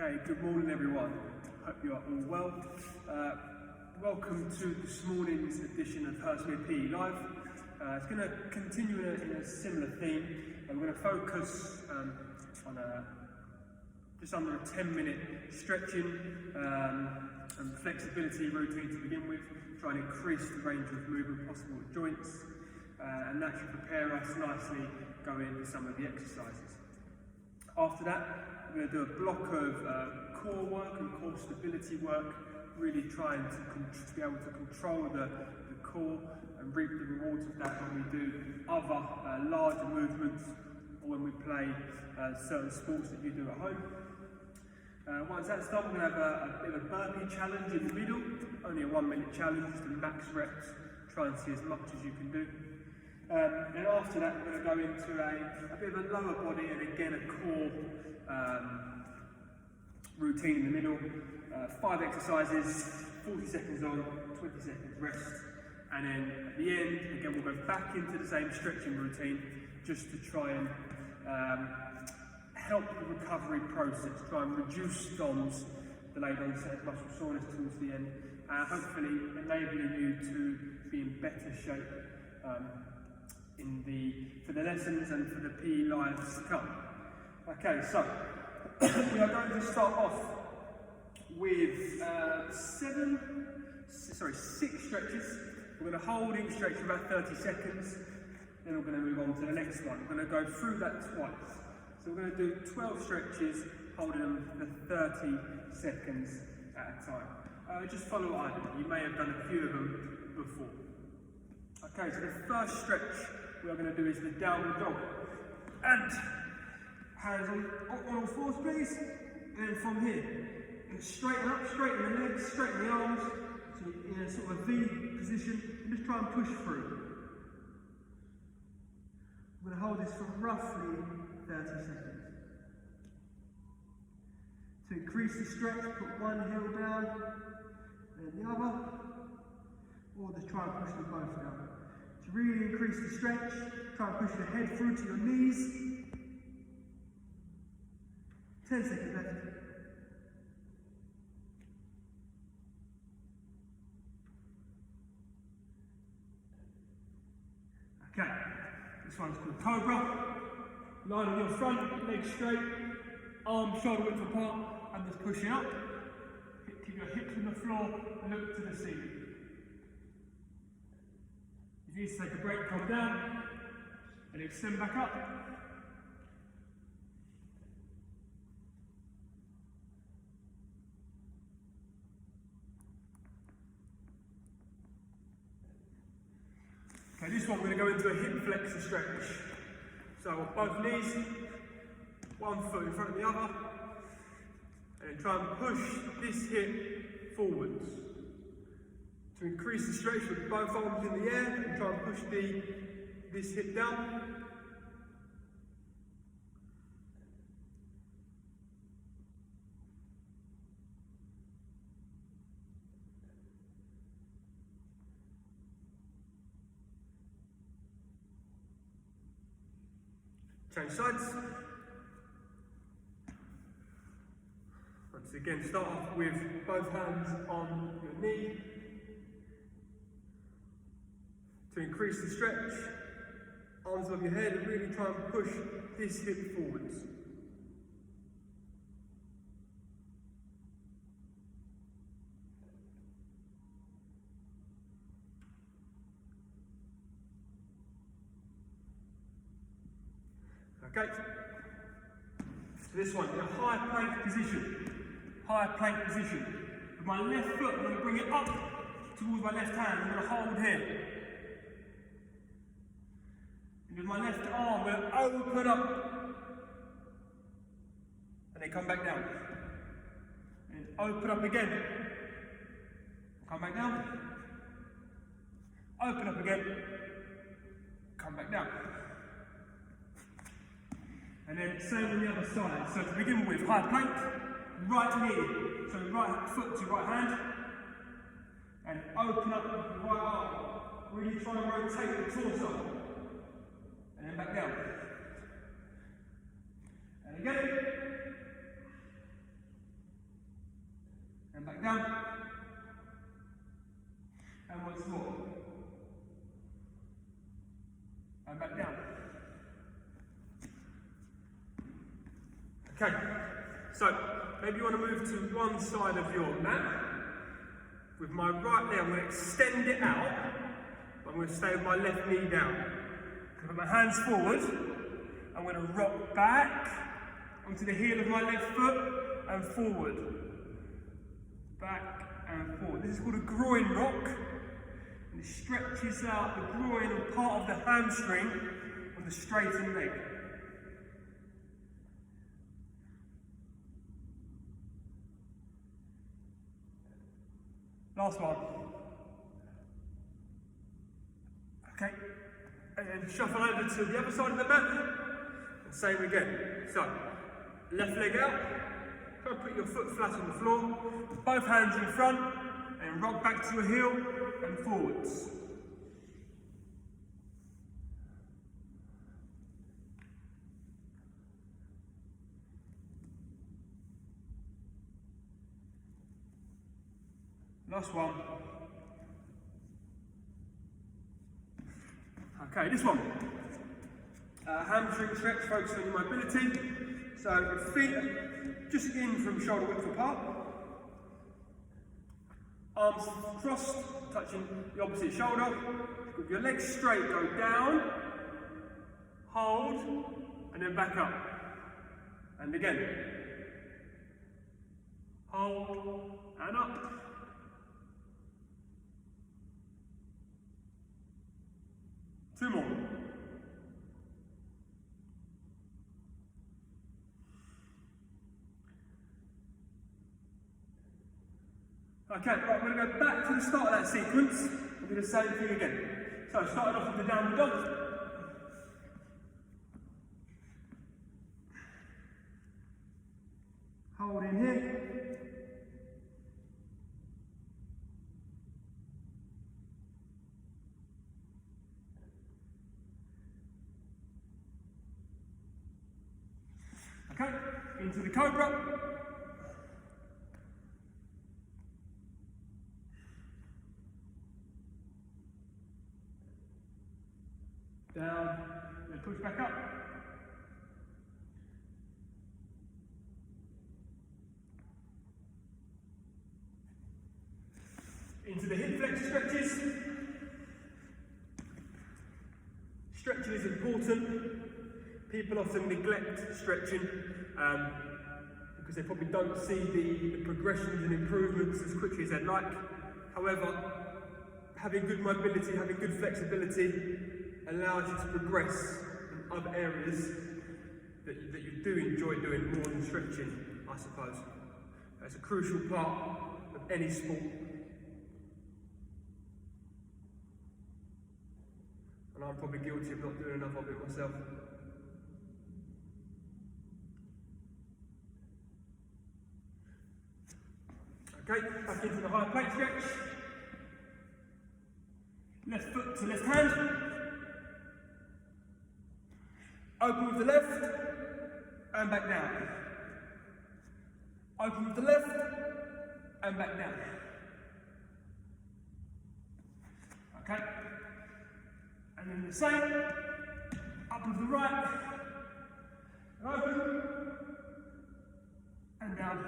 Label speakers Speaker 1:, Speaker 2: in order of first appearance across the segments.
Speaker 1: Okay, good morning everyone. Hope you are all well. Welcome to this morning's edition of Hurstmere PE Live. It's going to continue in a similar theme. We're going to focus on just under a 10-minute stretching and flexibility routine to begin with, try and increase the range of movement possible with joints, and that should prepare us nicely going into some of the exercises. After that, we're going to do a block of core work and core stability work, really trying to be able to control the core and reap the rewards of that when we do other larger movements or when we play certain sports that you do at home. Once that's done, we're going to have a bit of a burpee challenge in the middle, only a 1-minute challenge, just a max reps, try and see as much as you can do. And after that, we're going to go into a bit of a lower body and again a core routine in the middle. 5 exercises, 40 seconds on, 20 seconds rest. And then at the end, again, we'll go back into the same stretching routine just to try and help the recovery process, try and reduce DOMS, delayed onset muscle soreness towards the end, hopefully enabling you to be in better shape for the lessons and for the PE lives to come. Okay, so we are going to start off with 6 stretches. We're going to hold each stretch for about 30 seconds, then we're going to move on to the next one. We're going to go through that twice. So we're going to do 12 stretches, holding them for 30 seconds at a time. Just follow what I do. You may have done a few of them before. Okay, so the first stretch we are going to do is the downward dog. And hands on all fours, please. And then from here, straighten up, straighten the legs, straighten the arms. So you're in a sort of a V position. And just try and push through. I'm going to hold this for roughly 30 seconds. To increase the stretch, put one heel down, then the other, or just try and push them both down. To really increase the stretch, try and push your head through to your knees. 10 seconds left. Okay, this one's called Cobra. Line on your front, legs straight, arms shoulder width apart, and just pushing up. Keep your hips on the floor, look to the ceiling. If you need to take a break, come down, and extend back up. Okay, this one we're going to go into a hip flexor stretch. So on both knees, one foot in front of the other, and then try and push this hip forwards. To increase the stretch with both arms in the air, and try and push this hip down. Change sides. Once again, start off with both hands on your knee. To increase the stretch, arms above your head, and really try and push this hip forwards. Okay, so this one in a high plank position. High plank position. With my left foot, I'm going to bring it up towards my left hand. I'm going to hold here. And with my left arm, I'm going to open up. And then come back down. And open up again. Come back down. Open up again. Come back down. And then same on the other side. So to begin with, high plank, right knee. So right foot to right hand. And open up the right arm. Really try and rotate the torso. And then back down. And again. Okay, so maybe you want to move to one side of your mat. With my right leg, I'm going to extend it out. I'm going to stay with my left knee down. I'm going to put my hands forward. I'm going to rock back onto the heel of my left foot and forward. Back and forward. This is called a groin rock. And it stretches out the groin and part of the hamstring on the straightened leg. Last one. Okay. And then shuffle over to the other side of the mat. And same again. So, left leg out. Try and put your foot flat on the floor. Both hands in front. And rock back to your heel and forwards. Last one. Okay, this one. Hamstring stretch, focus on your mobility. So your feet are just in from shoulder width apart. Arms crossed, touching the opposite shoulder. With your legs straight, go down, hold, and then back up. And again. Hold, and up. Two more. Okay, right, we're going to go back to the start of that sequence and do the same thing again. So, starting off with the downward dog. Hold in here. Okay, into the cobra. Down, then push back up. Into the hip flexor stretches. Stretching is important. People often neglect stretching because they probably don't see the progressions and improvements as quickly as they'd like. However, having good mobility, having good flexibility allows you to progress in other areas that you do enjoy doing more than stretching, I suppose. That's a crucial part of any sport. And I'm probably guilty of not doing enough of it myself. Okay, back into the high plank stretch. Left foot to left hand. Open with the left and back down. Open with the left and back down. Okay. And then the same. Up with the right. And open. And down.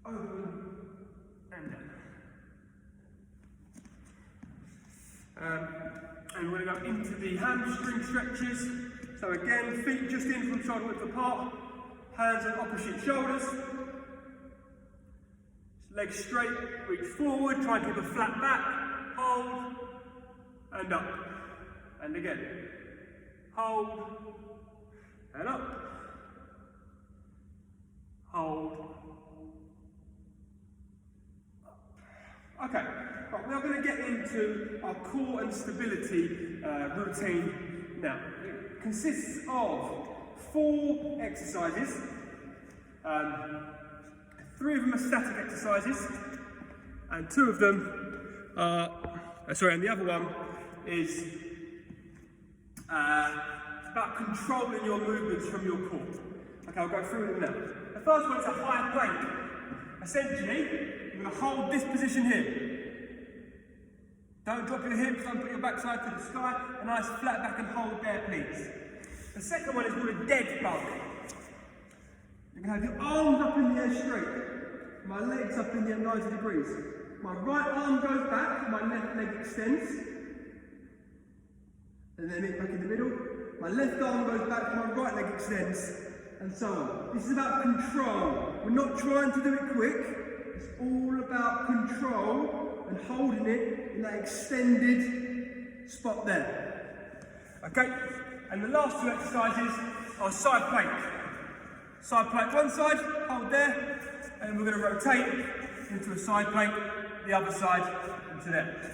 Speaker 1: Open and down. And we're going to go into the hamstring stretches. So again, feet just in from shoulder width apart, hands on opposite shoulders. Legs straight, reach forward, try and keep a flat back, hold, and up. And again, hold, and up, hold. Okay, right, we're going to get into our core and stability routine now. It consists of 4 exercises. 3 of them are static exercises, and 2 of them are, and the other one is about controlling your movements from your core. Okay, I'll go through them now. The first one is a high plank. Essentially, you're going to hold this position here. Don't drop your hips, don't put your backside to the sky. A nice flat back and hold there, please. The second one is called a dead bug. You can have your arms up in the air straight, my legs up in the air 90 degrees. My right arm goes back, my left leg extends, and then it back in the middle. My left arm goes back, my right leg extends, and so on. This is about control. We're not trying to do it quick. It's all about control and holding it in that extended spot there. Okay? And the last two exercises are side plank. Side plank one side, hold there, and we're going to rotate into a side plank, the other side into there.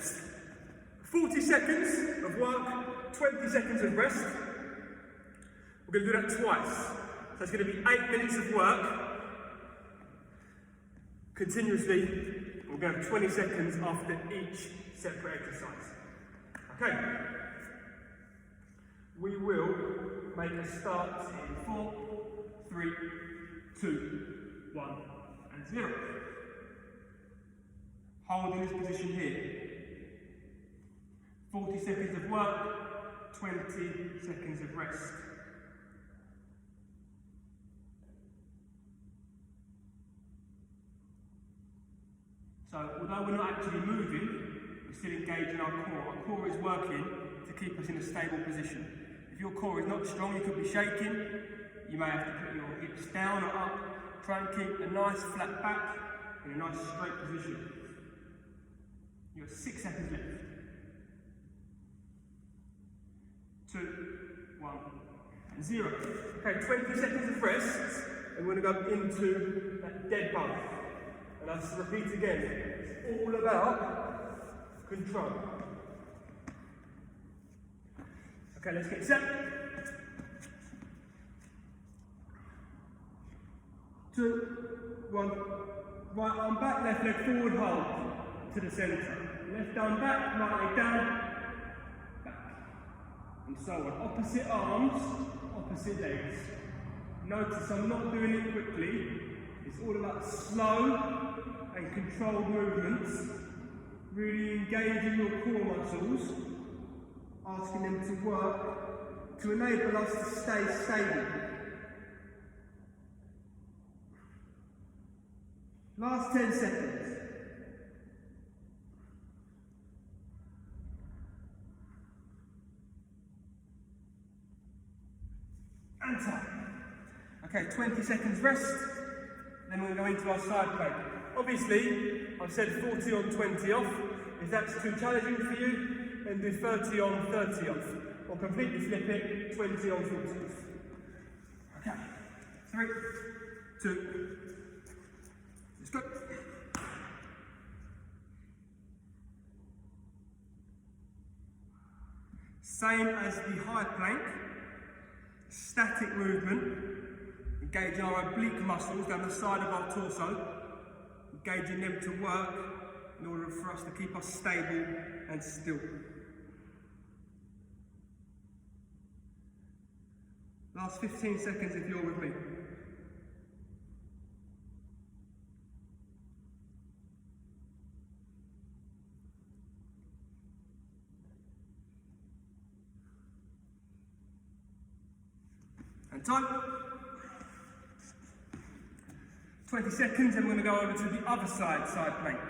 Speaker 1: 40 seconds of work, 20 seconds of rest. We're going to do that twice. So it's going to be 8 minutes of work continuously. We're going to have 20 seconds after each separate exercise. Okay? We will make a start in 4, 3, 2, 1, and 0. Hold in this position here. 40 seconds of work, 20 seconds of rest. So, although we're not actually moving, we're still engaging our core. Our core is working to keep us in a stable position. If your core is not strong, you could be shaking. You may have to put your hips down or up. Try and keep a nice flat back in a nice straight position. You have 6 seconds left. 2, 1, and 0. Okay, 20 seconds of rest, and we're going to go into that dead bug. And I'll repeat again, it's all about control. Okay, let's get set. 2, 1, right arm back, left leg forward, hold to the centre. Left arm back, right leg down, back. And so on. Opposite arms, opposite legs. Notice I'm not doing it quickly. It's all about slow and controlled movements. Really engaging your core muscles, asking them to work to enable us to stay stable. Last 10 seconds. And time. Okay, 20 seconds rest. Then we're going to go into our side plank. Obviously, I've said 40 on, 20 off. If that's too challenging for you, then do 30 on, 30 off. Or completely flip it, 20 on, 40 off. Okay. 3, 2, let's go. Same as the high plank, static movement, engaging our oblique muscles down the side of our torso, engaging them to work in order for us to keep us stable and still. Last 15 seconds if you're with me. And time. 20 seconds, and we're going to go over to the other side plank.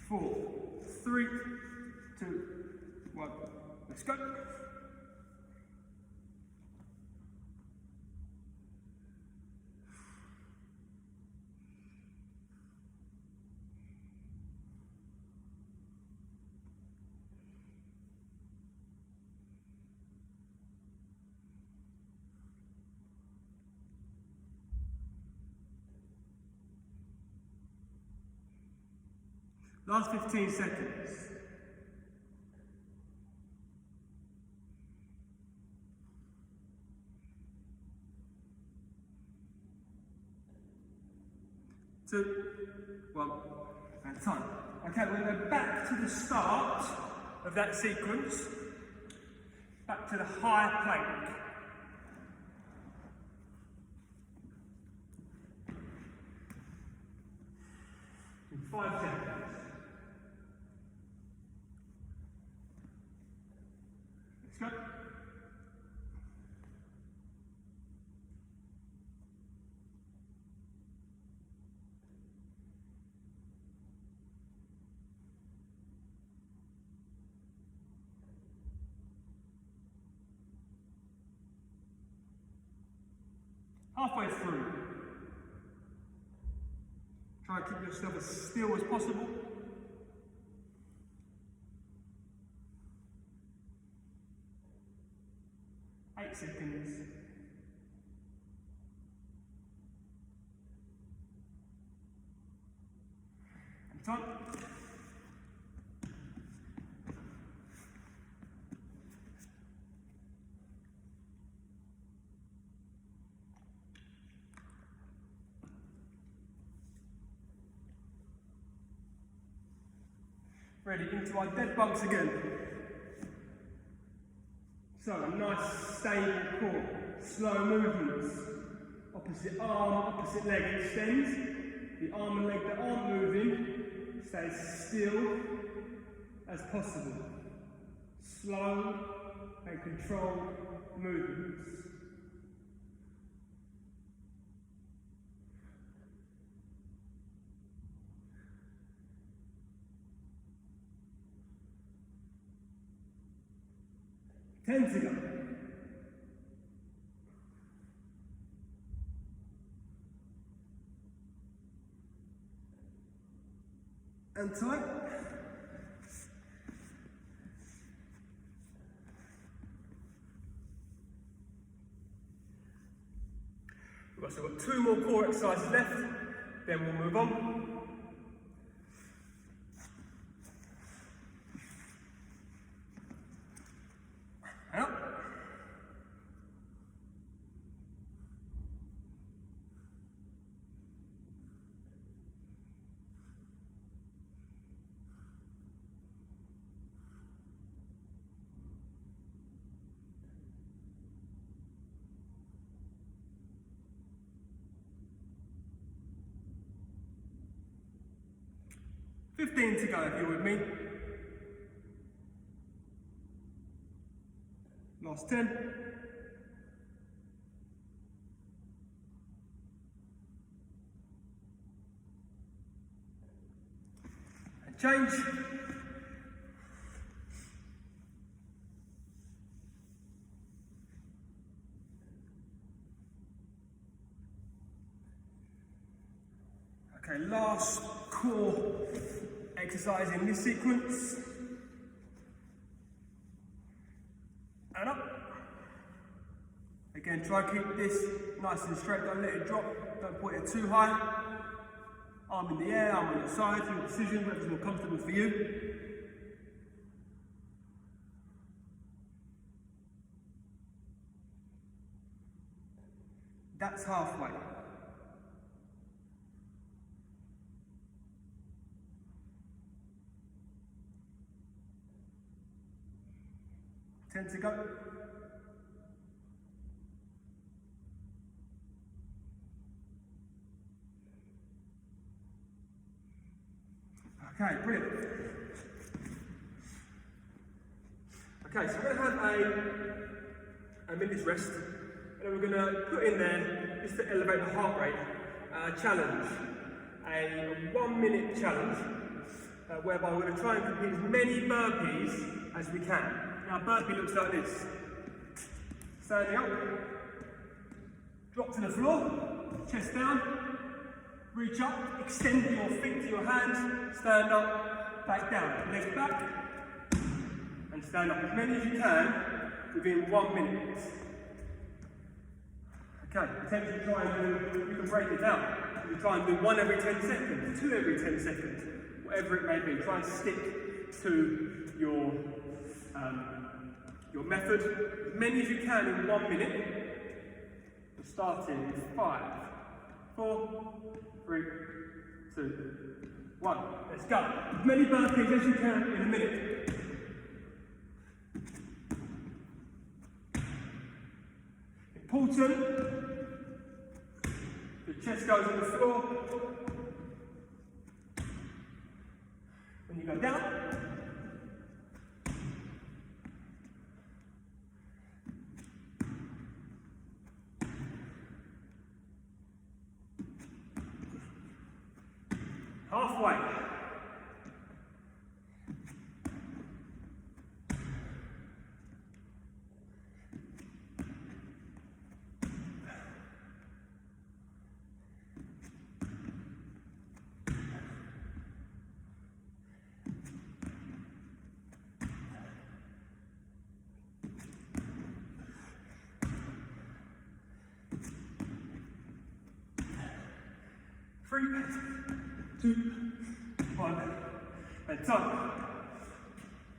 Speaker 1: 4, 3, 2, 1, let's go. Last 15 seconds. Two, 1, and time. Okay, we're going to go back to the start of that sequence, back to the high plank. 5 seconds. Let's go. Halfway through, try and keep yourself as still as possible. Eight seconds. And time. Ready, into our dead bugs again. So, a nice stable core, slow movements. Opposite arm, opposite leg extends. The arm and leg that aren't moving, stay as still as possible. Slow and controlled movements. Ten to go. And time. We've also got 2 more core exercises left, then we'll move on. Out. $15 to go if you're with me. Last 10. And change. Okay, last core exercise in this sequence. And up. Again, try to keep this nice and straight, don't let it drop, don't put it too high. Arm in the air, arm on your side, your decision, whatever's more comfortable for you. That's halfway. $10 to go. Okay, brilliant. Okay, so we're going to have a minute's rest, and then we're going to put in there, just to elevate the heart rate, challenge. A 1 minute challenge, whereby we're going to try and complete as many burpees as we can. Now, burpee looks like this. Standing up, drop to the floor, chest down, reach up, extend your feet to your hands, stand up, back down, legs back, and stand up as many as you can within 1 minute. Okay, potentially try and do, you can break it down. You try and do 1 every 10 seconds, 2 every 10 seconds, whatever it may be. Try and stick to your method, as many as you can in 1 minute. We're starting in 5, 4, 3, 2, 1. Let's go. As many burpees as you can in a minute. Important. The chest goes on the floor. and you go down. Halfway. Three, 2, 1, and time.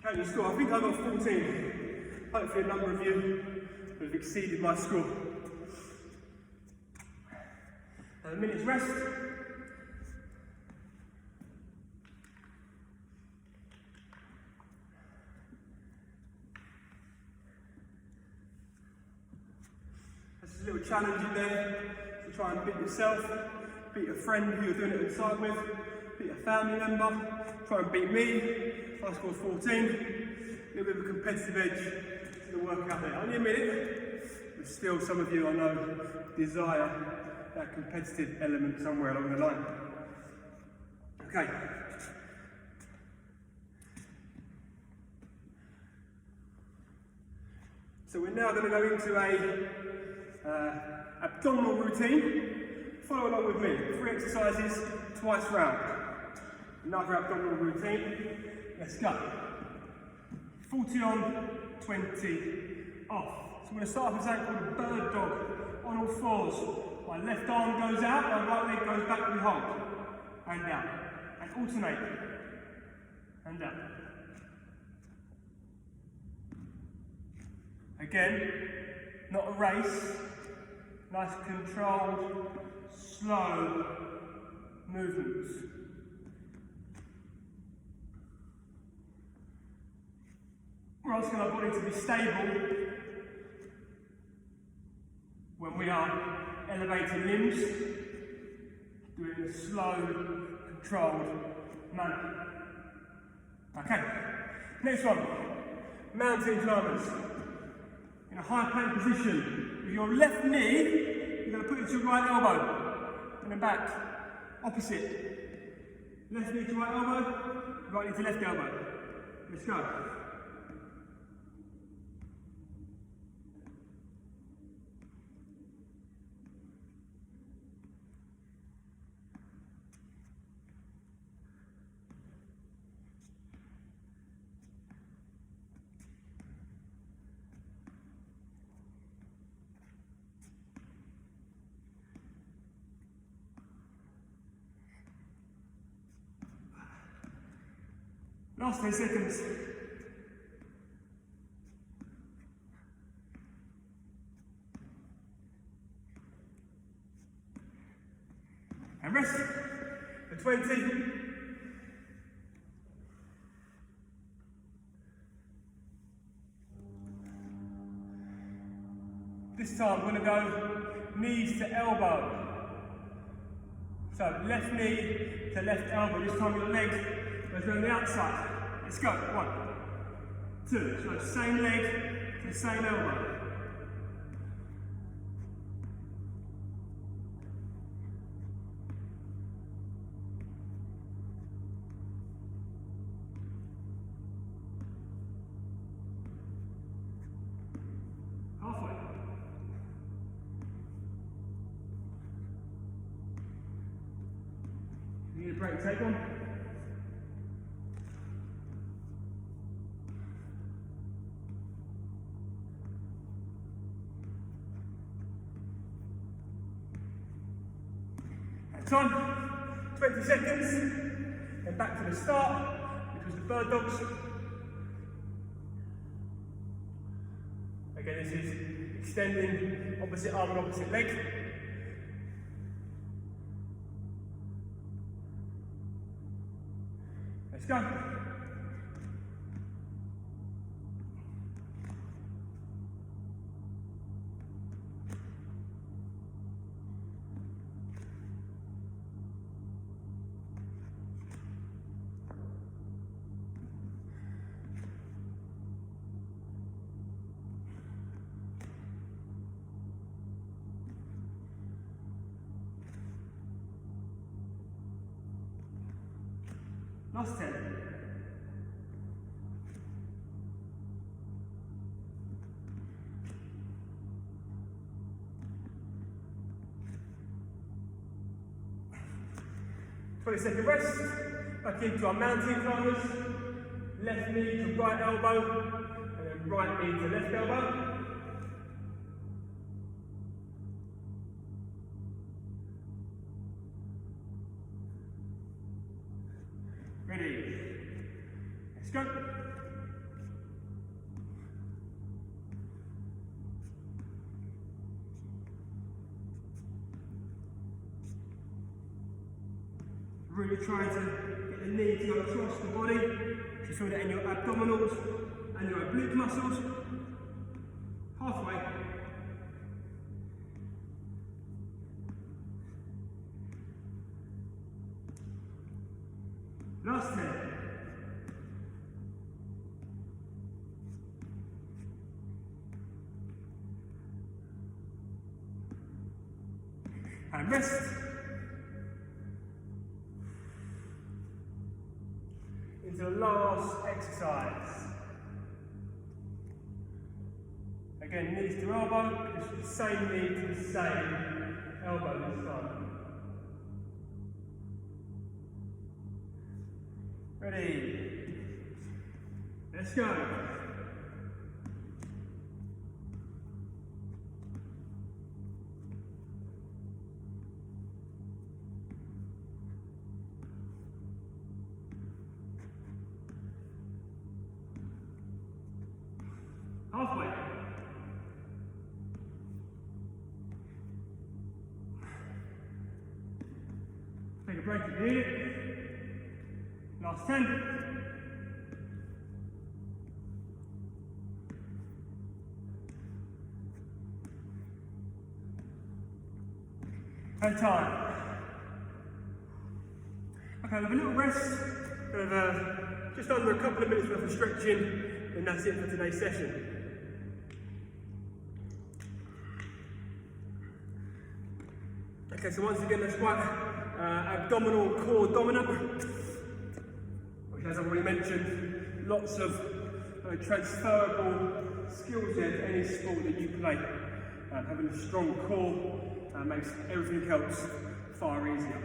Speaker 1: Count your score. I think I got 14. Hopefully a number of you have exceeded my score. And a minute's rest. This is a little challenge in there to try and beat yourself, beat a friend who you're doing it inside with, beat a family member, try and beat me. I scored 14. A little bit of a competitive edge to the workout there. Only a minute, but still some of you I know desire that competitive element somewhere along the line. Okay. So we're now going to go into a abdominal routine. Follow along with me. 3 exercises, twice round. Another abdominal routine. Let's go. 40 on, 20 off. So I'm going to start with something called a bird dog on all fours. My left arm goes out, my right leg goes back, we hold. And down. And alternate. And down. Again, not a race. Nice controlled, slow movements. We're asking our body to be stable when we are elevating limbs, doing in a slow, controlled manner. Okay, next one, mountain climbers. In a high plank position, with your left knee, you're going to put it to your right elbow, and then back, opposite. Left knee to right elbow, right knee to left elbow. Let's go. Last 10 seconds. And rest for 20. This time we're going to go knees to elbow. So left knee to left elbow. This time your leg goes around the outside. Let's go. 1, 2. So same leg to the same elbow. Halfway. You need a break, take one. Time, 20 seconds, then back to the start, which was the bird dogs. Again, this is extending opposite arm and opposite leg. Let's go. Last 10. Second rest, back into our mountain climbers, left knee to right elbow, and then right knee to left elbow. Ready, let's go. Really trying to get the knee to go across the body, so feel that in your abdominals and your oblique muscles. Halfway. Last 10. And rest. Into the last exercise. Again, knees to elbow, it's the same knee to the same elbow this time. Ready? Let's go. Halfway. Take a break if you need it. Last 10. And time. Okay, we'll have a little rest of just under a couple of minutes worth of stretching, and that's it for today's session. Okay, so once again, that's quite abdominal core dominant, which, as I've already mentioned, lots of transferable skills there to any sport that you play. Having a strong core makes everything else far easier.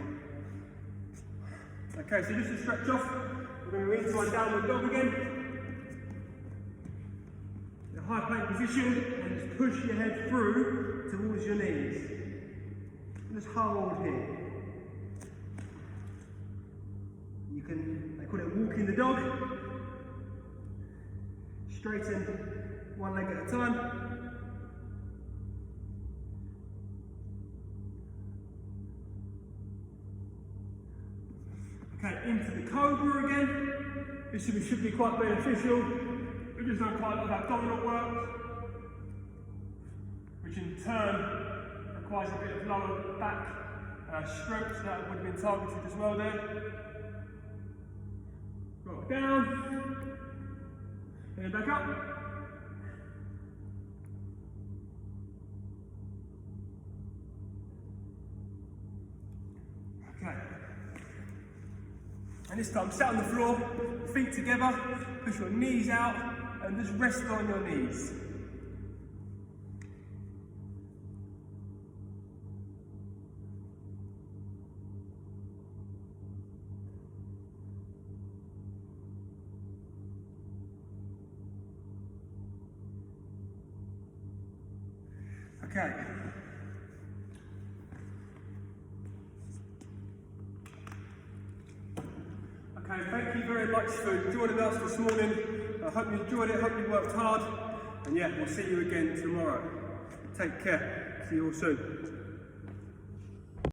Speaker 1: Okay, so just to stretch off, we're going to go into our downward dog again. The high plank position, and just push your head through towards your knees. Just hold here. You can, they call it walking the dog. Straighten one leg at a time. Okay, into the cobra again. This should be quite beneficial. We've just done quite a lot of abdominal work, which in turn requires a bit of lower back strength, so that would have been targeted as well there. Rock down, and then back up. Okay. And this time, sit on the floor, feet together, push your knees out, and just rest on your knees. Okay. Okay, thank you very much for joining us this morning. I hope you enjoyed it, hope you worked hard, and yeah, we'll see you again tomorrow. Take care, see you all soon.